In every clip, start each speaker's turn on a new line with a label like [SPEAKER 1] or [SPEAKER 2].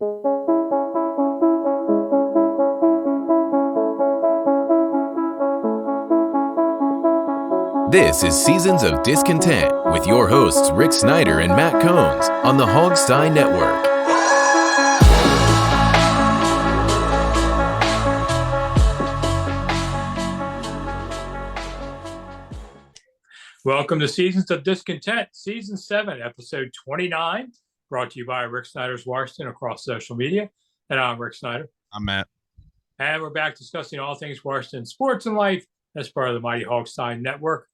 [SPEAKER 1] This is Seasons of Discontent with your hosts Rick Snyder and Matt Combs on the Hogstein Network.
[SPEAKER 2] Welcome to Seasons of Discontent, Season 7, Episode 29, brought to you by Rick Snyder's Washington across social media. And I'm Rick Snyder.
[SPEAKER 3] I'm Matt.
[SPEAKER 2] And we're back discussing all things Washington sports and life as part of the mighty Hogstein Network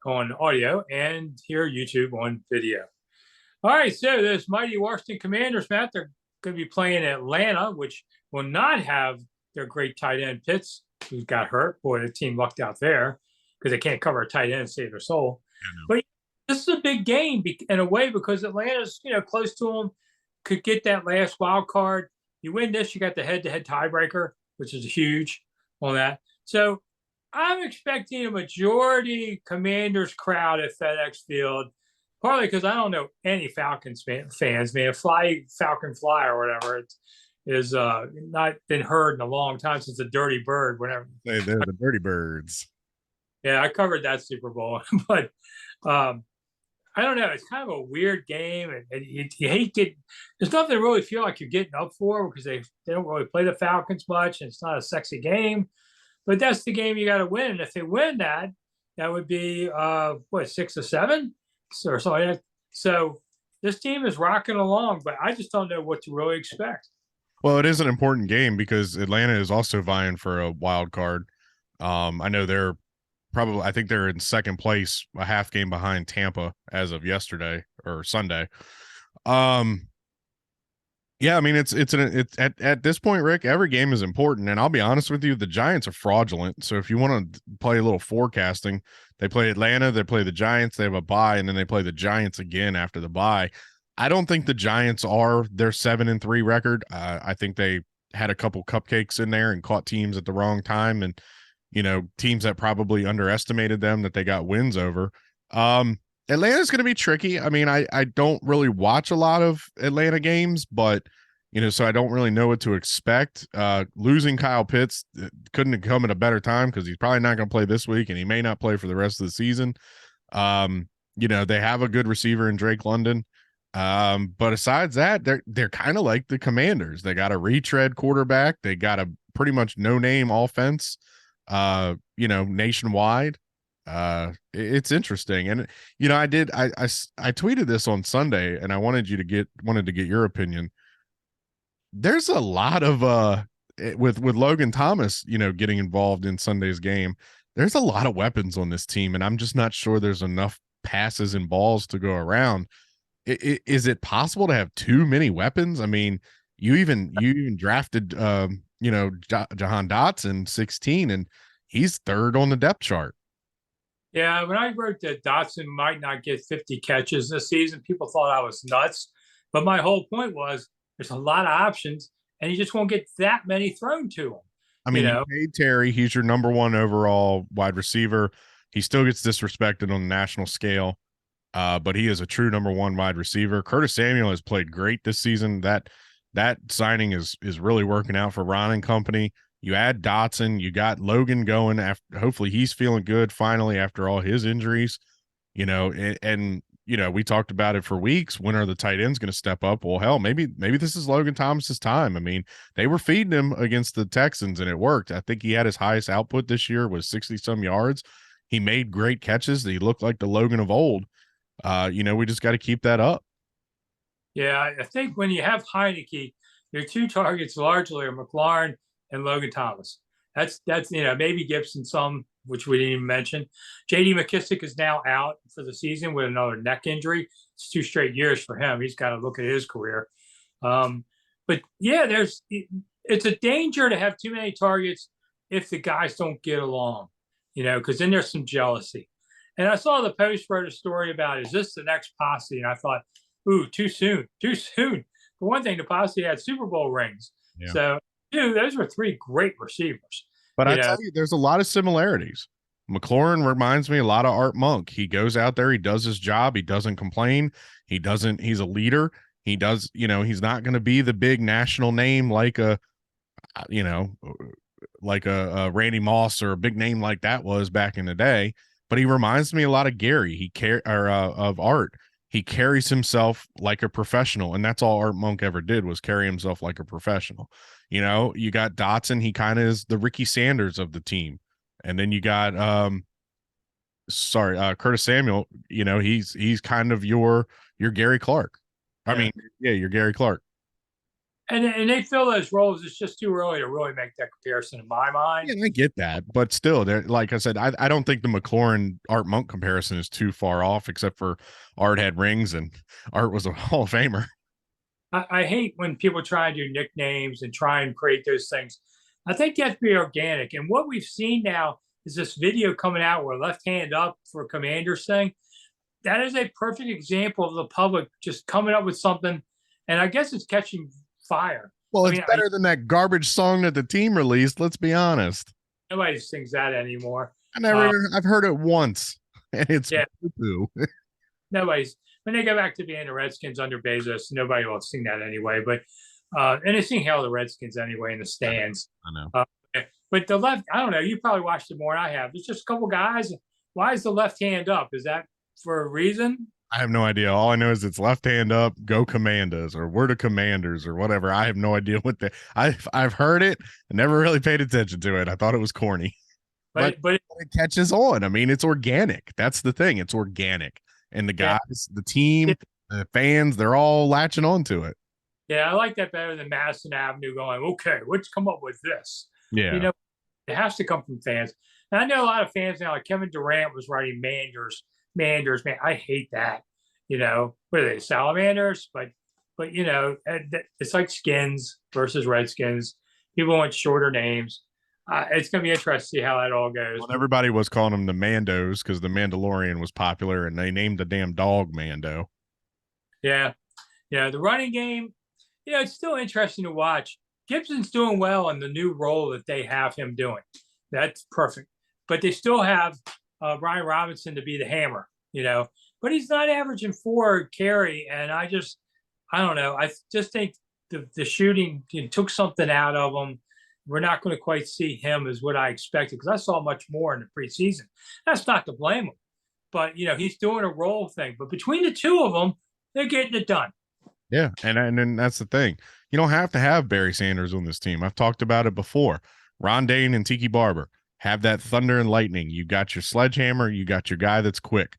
[SPEAKER 2] on audio and here YouTube on video. All right, so those mighty Washington Commanders, Matt, they're going to be playing Atlanta, which will not have their great tight end Pitts, who got hurt. Boy, the team lucked out there because they can't cover a tight end and save their soul. But this is a big game in a way because Atlanta's, close to them, could get that last wild card. You win this, you got the head-to-head tiebreaker, which is huge on that. So I'm expecting a majority Commanders crowd at FedEx Field, partly because I don't know any Falcons fans. Man, Falcon Fly or whatever it is not been heard in a long time since the Dirty Bird, whatever.
[SPEAKER 3] They're the Dirty Birds.
[SPEAKER 2] Yeah, I covered that Super Bowl, but I don't know. It's kind of a weird game, and you hate getting. There's nothing to really feel like you're getting up for because they don't really play the Falcons much, and it's not a sexy game. But that's the game you got to win. And if they win that would be, 6 or 7 or something like that. So this team is rocking along, but I just don't know what to really expect.
[SPEAKER 3] Well, it is an important game because Atlanta is also vying for a wild card. I know I think they're in second place, a half game behind Tampa as of yesterday or Sunday. Yeah, I mean, it's at this point, Rick, every game is important. And I'll be honest with you, the Giants are fraudulent. So if you want to play a little forecasting, they play Atlanta, they play the Giants, they have a bye, and then they play the Giants again after the bye. I don't think the Giants are their 7-3 record. I think they had a couple cupcakes in there and caught teams at the wrong time, and teams that probably underestimated them that they got wins over. Atlanta's going to be tricky. I mean, I don't really watch a lot of Atlanta games, but, so I don't really know what to expect. Losing Kyle Pitts couldn't have come at a better time because he's probably not going to play this week, and he may not play for the rest of the season. They have a good receiver in Drake London. But besides that, they're kind of like the Commanders. They got a retread quarterback. They got a pretty much no-name offense, nationwide. It's interesting. And I tweeted this on Sunday, and I wanted to get your opinion. There's a lot of with Logan Thomas, getting involved in Sunday's game. There's a lot of weapons on this team, and I'm just not sure there's enough passes and balls to go around. Is it possible to have too many weapons? I mean, you even drafted Jahan Dotson 16, and he's third on the depth chart.
[SPEAKER 2] Yeah, when I wrote that Dotson might not get 50 catches this season, people thought I was nuts. But my whole point was there's a lot of options, and you just won't get that many thrown to him.
[SPEAKER 3] I mean, you paid Terry. He's your number one overall wide receiver. He still gets disrespected on the national scale, but he is a true number one wide receiver. Curtis Samuel has played great this season. That signing is really working out for Ron and company. You add Dotson, you got Logan going after, hopefully he's feeling good finally after all his injuries, and we talked about it for weeks. When are the tight ends going to step up? Well, hell, maybe this is Logan Thomas's time. I mean, they were feeding him against the Texans and it worked. I think he had his highest output this year was 60 some yards. He made great catches. He looked like the Logan of old. We just got to keep that up.
[SPEAKER 2] Yeah. I think when you have Heineke, your two targets largely are McLaurin and Logan Thomas. That's maybe Gibson some, which we didn't even mention. J.D. McKissick is now out for the season with another neck injury. It's 2 straight years for him. He's got to look at his career. But yeah, it's a danger to have too many targets if the guys don't get along, because then there's some jealousy. And I saw the Post wrote a story about, is this the next posse? And I thought, ooh, too soon. For one thing, the posse had Super Bowl rings. Yeah. So, those were 3 great receivers.
[SPEAKER 3] But I tell you, there's a lot of similarities. McLaurin reminds me a lot of Art Monk. He goes out there, he does his job, he doesn't complain, he's a leader. He does, he's not going to be the big national name like you know, a Randy Moss or a big name like that was back in the day. But he reminds me a lot of Gary. Of Art. He carries himself like a professional, and that's all Art Monk ever did was carry himself like a professional. You got Dotson. He kind of is the Ricky Sanders of the team, and then you got Curtis Samuel. He's kind of your Gary Clark. I mean, yeah, you're Gary Clark.
[SPEAKER 2] And they fill those roles. It's just too early to really make that comparison in my mind.
[SPEAKER 3] Yeah, I get that, but still, like I said, I don't think the McLaurin Art Monk comparison is too far off, except for Art had rings and Art was a Hall of Famer.
[SPEAKER 2] I hate when people try and do nicknames and try and create those things. I think you have to be organic. And what we've seen now is this video coming out where left hand up for Commanders thing. That is a perfect example of the public just coming up with something. And I guess it's catching fire.
[SPEAKER 3] Well, it's better than that garbage song that the team released. Let's be honest.
[SPEAKER 2] Nobody sings that anymore.
[SPEAKER 3] I've heard it once, and it's poo-poo.
[SPEAKER 2] When they go back to being the Redskins under Bezos, nobody will sing that anyway. But and they sing Hail the Redskins anyway in the stands.
[SPEAKER 3] I know.
[SPEAKER 2] But the left, I don't know. You probably watched it more than I have. There's just a couple guys. Why is the left hand up? Is that for a reason?
[SPEAKER 3] I have no idea. All I know is it's left hand up, go Commanders, or we're the Commanders, or whatever. I have no idea what I've heard it and never really paid attention to it. I thought it was corny. But it catches on. I mean, it's organic. That's the thing. It's organic. And the guys, the team, the fans, they're all latching onto it.
[SPEAKER 2] Yeah, I like that better than Madison Avenue going, okay, let's come up with this.
[SPEAKER 3] Yeah.
[SPEAKER 2] It has to come from fans. And I know a lot of fans now, like Kevin Durant was writing Manders, man, I hate that. What are they, salamanders? But it's like skins versus Redskins. People want shorter names. It's going to be interesting to see how that all goes.
[SPEAKER 3] Well, everybody was calling them the Mandos because the Mandalorian was popular, and they named the damn dog Mando.
[SPEAKER 2] Yeah. The running game, it's still interesting to watch. Gibson's doing well in the new role that they have him doing. That's perfect. But they still have Brian Robinson to be the hammer, but he's not averaging 4 carry. And I don't know. I just think the shooting took something out of him. We're not going to quite see him as what I expected because I saw much more in the preseason. That's not to blame him, but he's doing a role thing. But between the two of them, they're getting it done.
[SPEAKER 3] Yeah, and that's the thing. You don't have to have Barry Sanders on this team. I've talked about it before. Ron Dane and Tiki Barber have that thunder and lightning. You got your sledgehammer. You got your guy that's quick.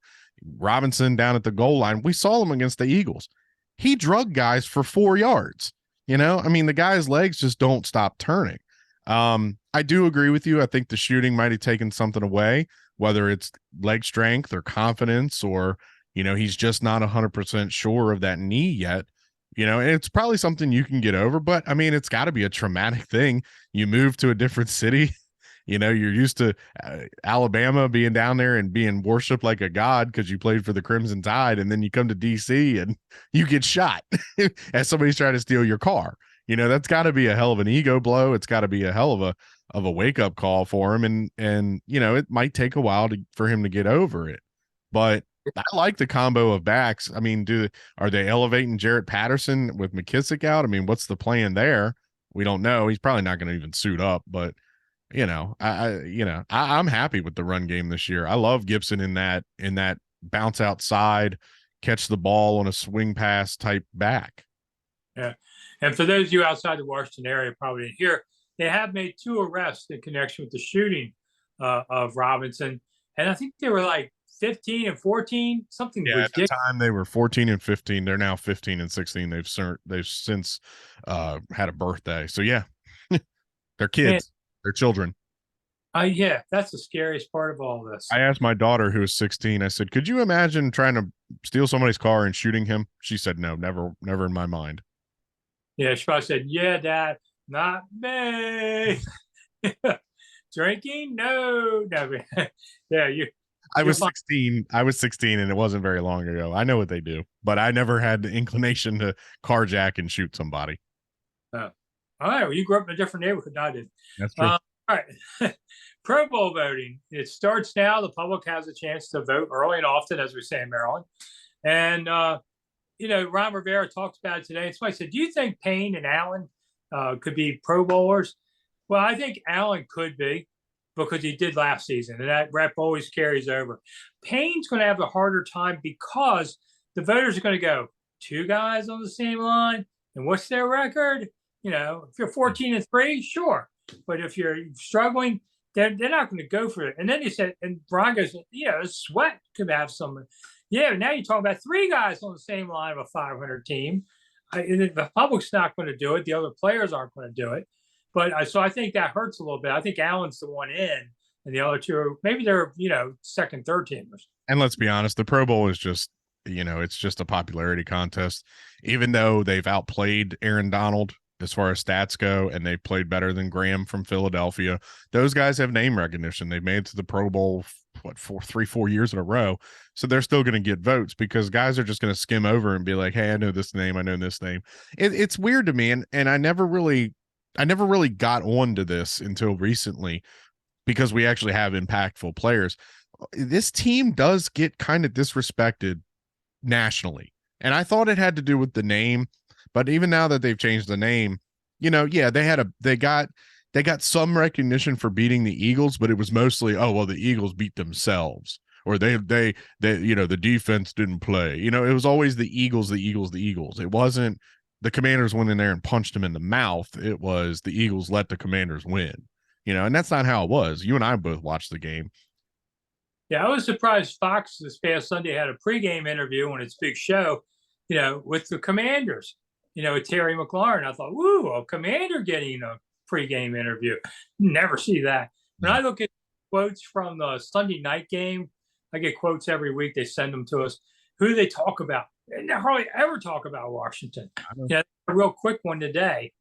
[SPEAKER 3] Robinson down at the goal line. We saw him against the Eagles. He drug guys for 4 yards. I mean, the guy's legs just don't stop turning. I do agree with you. I think the shooting might have taken something away, whether it's leg strength or confidence or, he's just not 100% sure of that knee yet. And it's probably something you can get over, but I mean, it's got to be a traumatic thing. You move to a different city, you're used to Alabama being down there and being worshiped like a god because you played for the Crimson Tide, and then you come to DC and you get shot as somebody's trying to steal your car. That's got to be a hell of an ego blow. It's got to be a hell of a wake up call for him, and it might take a while for him to get over it, but I like the combo of backs. I mean, are they elevating Jarrett Patterson with McKissick out? I mean, what's the plan there? We don't know. He's probably not going to even suit up, but I'm happy with the run game this year. I love Gibson in that bounce outside, catch the ball on a swing pass type back.
[SPEAKER 2] Yeah. And for those of you outside the Washington area, probably didn't hear, they have made 2 arrests in connection with the shooting of Robinson. And I think they were like 15 and 14, something ridiculous.
[SPEAKER 3] At the time they were 14 and 15. They're now 15 and 16. They've since had a birthday. So yeah, they're kids. They're children.
[SPEAKER 2] Yeah, that's the scariest part of all this.
[SPEAKER 3] I asked my daughter, who is 16, I said, could you imagine trying to steal somebody's car and shooting him? She said, no, never in my mind.
[SPEAKER 2] Yeah, she probably said, yeah, Dad, not me. Drinking? No. Yeah,
[SPEAKER 3] I was 16. I was 16, and it wasn't very long ago. I know what they do, but I never had the inclination to carjack and shoot somebody.
[SPEAKER 2] Oh. All right. Well, you grew up in a different neighborhood than I did.
[SPEAKER 3] That's true.
[SPEAKER 2] All right. Pro Bowl voting. It starts now. The public has a chance to vote early and often, as we say in Maryland. And, Ron Rivera talked about it today. And somebody said, do you think Payne and Allen could be Pro Bowlers? Well, I think Allen could be because he did last season, and that rep always carries over. Payne's going to have a harder time because the voters are going to go, 2 guys on the same line, and what's their record? If you're 14-3, sure. But if you're struggling, they're not going to go for it. And then he said, and Ron goes, Sweat could have some. Yeah, now you're talking about 3 guys on the same line of a 500 team. The public's not going to do it. The other players aren't going to do it. But so I think that hurts a little bit. I think Allen's the one in, and the other 2, maybe they're, second, third teamers.
[SPEAKER 3] And let's be honest, the Pro Bowl is just, it's just a popularity contest. Even though they've outplayed Aaron Donald as far as stats go, and they've played better than Graham from Philadelphia, those guys have name recognition. They've made it to the Pro Bowl, 3-4 years in a row. So they're still going to get votes because guys are just going to skim over and be like, hey, I know this name. I know this name. It's weird to me. And I never really got onto this until recently because we actually have impactful players. This team does get kind of disrespected nationally. And I thought it had to do with the name, but even now that they've changed the name, they got some recognition for beating the Eagles, but it was mostly, the Eagles beat themselves, or they the defense didn't play. It was always the Eagles. It wasn't the Commanders went in there and punched them in the mouth. It was the Eagles let the Commanders win, and that's not how it was. You and I both watched the game.
[SPEAKER 2] Yeah, I was surprised Fox this past Sunday had a pregame interview on its big show, with the Commanders, with Terry McLaurin. I thought, woo, a Commander getting a pregame interview. Never see that. When I look at quotes from the Sunday night game, I get quotes every week. They send them to us. Who do they talk about? They hardly ever talk about Washington. A real quick one today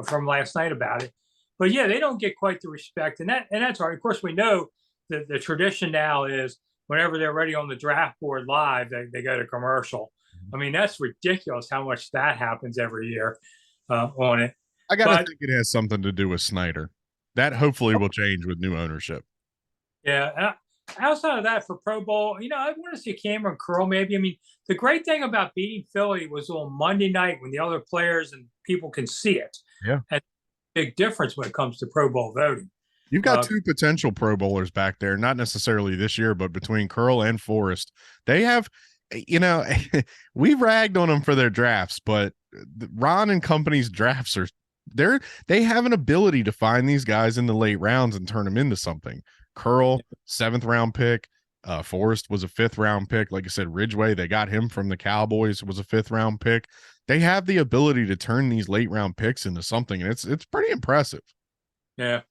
[SPEAKER 2] from last night about it. But yeah, they don't get quite the respect, and that's hard. Of course, we know that the tradition now is whenever they're ready on the draft board live, they go to commercial. I mean, that's ridiculous how much that happens every year on it.
[SPEAKER 3] I gotta think it has something to do with Snyder. That hopefully will change with new ownership.
[SPEAKER 2] Yeah. Outside of that, for Pro Bowl, I want to see Cameron Curl maybe. I mean, the great thing about beating Philly was on Monday night when the other players and people can see it.
[SPEAKER 3] Yeah.
[SPEAKER 2] And big difference when it comes to Pro Bowl voting.
[SPEAKER 3] You've got 2 potential Pro Bowlers back there, not necessarily this year, but between Curl and Forrest. They have, we ragged on them for their drafts, but Ron and company's drafts they have an ability to find these guys in the late rounds and turn them into something. Curl, 7th round pick. Forrest was a 5th round pick. Like I said, Ridgeway, they got him from the Cowboys, was a 5th round pick. They have the ability to turn these late round picks into something, and it's pretty impressive.
[SPEAKER 2] Yeah.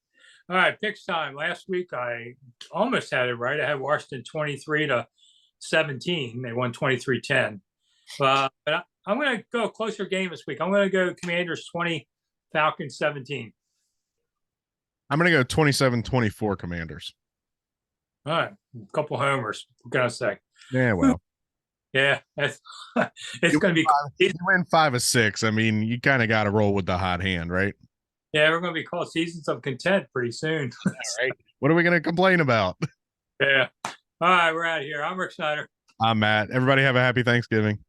[SPEAKER 2] All right, picks time. Last week I almost had it right. I had Washington 23-17. They won 23-10. But I'm going to go a closer game this week. I'm going to go Commanders 20, Falcons 17.
[SPEAKER 3] I'm going to go 27-24 Commanders.
[SPEAKER 2] All right, a couple homers. What can I say?
[SPEAKER 3] Yeah, well.
[SPEAKER 2] Yeah, it's going to be.
[SPEAKER 3] You win 5 of 6. I mean, you kind of got to roll with the hot hand, right?
[SPEAKER 2] Yeah, we're going to be called Seasons of Content pretty soon.
[SPEAKER 3] All right. What are we going to complain about?
[SPEAKER 2] Yeah. All right, we're out of here. I'm Rick Snyder.
[SPEAKER 3] I'm Matt. Everybody have a happy Thanksgiving.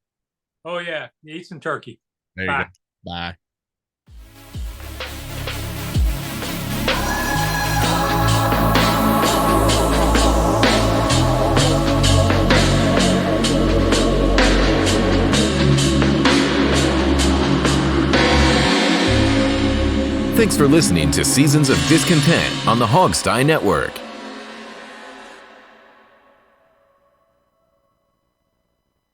[SPEAKER 2] Oh, yeah. Eat some turkey.
[SPEAKER 3] There you go. Bye.
[SPEAKER 1] Thanks for listening to Seasons of Discontent on the Hogstye Network.